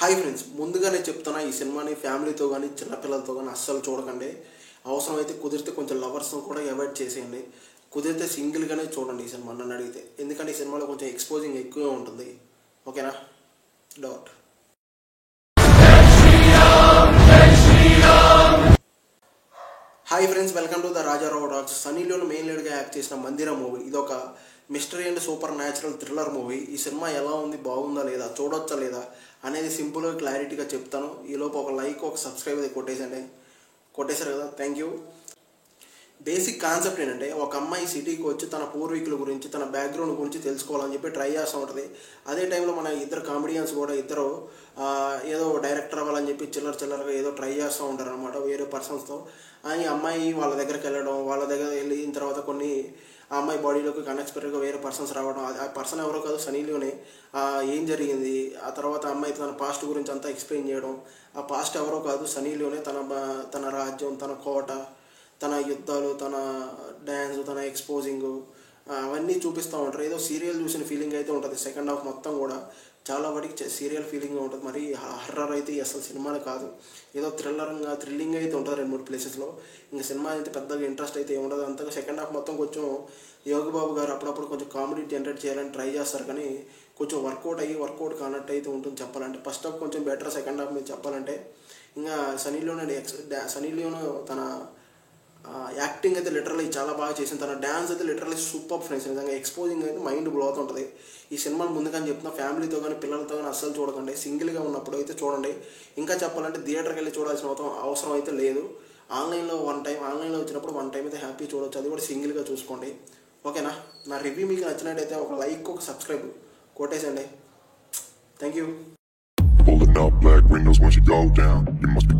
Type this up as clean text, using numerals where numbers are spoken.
Hi friends, ముందుగానే చెప్తున్నా ఈ సినిమాని ఫ్యామిలీతో కానీ చిన్నపిల్లలతో కానీ అస్సలు చూడకండి. అవసరమైతే కుదిరితే కొంచెం లవర్స్తో కూడా అవాయిడ్ చేసేయండి. కుదిరితే సింగిల్గానే చూడండి ఈ సినిమా నన్ను అడిగితే. ఎందుకంటే ఈ సినిమాలో కొంచెం ఎక్స్పోజింగ్ ఎక్కువే ఉంటుంది. ఓకేనా? Doubt. Hi friends, welcome to the Rajarao talks. Sunny Leone main లీడ్గా యాక్ట్ చేసిన మందిరం మూవీ. ఇది ఒక mystery and supernatural thriller movie. ఈ సినిమా ఎలా ఉంది, బాగుందా లేదా, చూడొచ్చా లేదా అనేది సింపుల్గా క్లారిటీగా చెప్తాను. ఈలోపు ఒక లైక్, ఒక సబ్స్క్రైబ్ అయితే కొట్టేశారు కదా, థ్యాంక్ యూ. బేసిక్ కాన్సెప్ట్ ఏంటంటే, ఒక అమ్మాయి సిటీకి వచ్చి తన పూర్వీకుల గురించి, తన బ్యాక్గ్రౌండ్ గురించి తెలుసుకోవాలని చెప్పి ట్రై చేస్తూ ఉంటుంది. అదే టైంలో మన ఇద్దరు కామెడియన్స్ కూడా ఏదో డైరెక్టర్ అవ్వాలని చెప్పి చిల్లరగా ఏదో ట్రై చేస్తూ ఉంటారు అనమాట వేరే పర్సన్స్తో. ఈ అమ్మాయి వాళ్ళ దగ్గరికి వెళ్ళడం, వాళ్ళ దగ్గర వెళ్ళిన తర్వాత ఆ అమ్మాయి బాడీలోకి అన్ఎక్స్పెక్టెడ్గా వేరే పర్సన్స్ రావడం. ఆ పర్సన్ ఎవరో కాదు, సనీలోనే. ఏం జరిగింది, ఆ తర్వాత అమ్మాయి తన పాస్ట్ గురించి అంతా ఎక్స్ప్లెయిన్ చేయడం. ఆ పాస్ట్ ఎవరో కాదు, సనీలోనే. తన రాజ్యం, తన కోట, తన యుద్ధాలు, తన డ్యాన్స్, తన ఎక్స్పోజింగ్, అవన్నీ చూపిస్తూ ఉంటారు. ఏదో సీరియల్ చూసిన ఫీలింగ్ అయితే ఉంటుంది. సెకండ్ హాఫ్ మొత్తం కూడా చాలా వాటికి సీరియల్ ఫీలింగ్గా ఉంటుంది. మరి హర్రర్ అయితే అసలు సినిమానే కాదు. ఏదో థ్రిల్లింగ్ అయితే ఉంటుంది 2-3 ప్లేసెస్లో. ఇంకా సినిమా అయితే పెద్దగా ఇంట్రెస్ట్ అయితే ఉండదు అంతగా. సెకండ్ హాఫ్ మొత్తం కొంచెం యోగి బాబు గారు అప్పుడప్పుడు కొంచెం కామెడీ జనరేట్ చేయాలని ట్రై చేస్తారు, కానీ కొంచెం వర్కౌట్ కానట్టు అయితే ఉంటుంది చెప్పాలంటే. ఫస్ట్ హాఫ్ కొంచెం బెటర్, సెకండ్ హాఫ్ మీద చెప్పాలంటే. ఇంకా సనీ లియోన్ తన యాక్టింగ్ అయితే లిటరల్లీ చాలా బాగా చేసింది. తన డ్యాన్స్ అయితే లిటరల్లీ సూపర్ ఫ్రెండ్స్. నిజంగా ఎక్స్పోజింగ్ అయితే మైండ్ బ్లో అవుతుంటుంది. ఈ సినిమాని ముందుగానే చెప్తున్నా, ఫ్యామిలీతో కానీ పిల్లలతో కానీ అస్సలు చూడకండి. సింగిల్గా ఉన్నప్పుడు అయితే చూడండి. ఇంకా చెప్పాలంటే థియేటర్కి వెళ్ళి చూడాల్సిన అవసరం అయితే లేదు. ఆన్లైన్లో వచ్చినప్పుడు వన్ టైం అయితే హ్యాపీ చూడవచ్చు. అది కూడా సింగిల్గా చూసుకోండి. ఓకేనా? నా రివ్యూ మీకు నచ్చినట్టయితే ఒక లైక్, ఒక సబ్స్క్రైబ్ కొట్టేసండి. Thank you. Pulling up black windows once you go down. You must be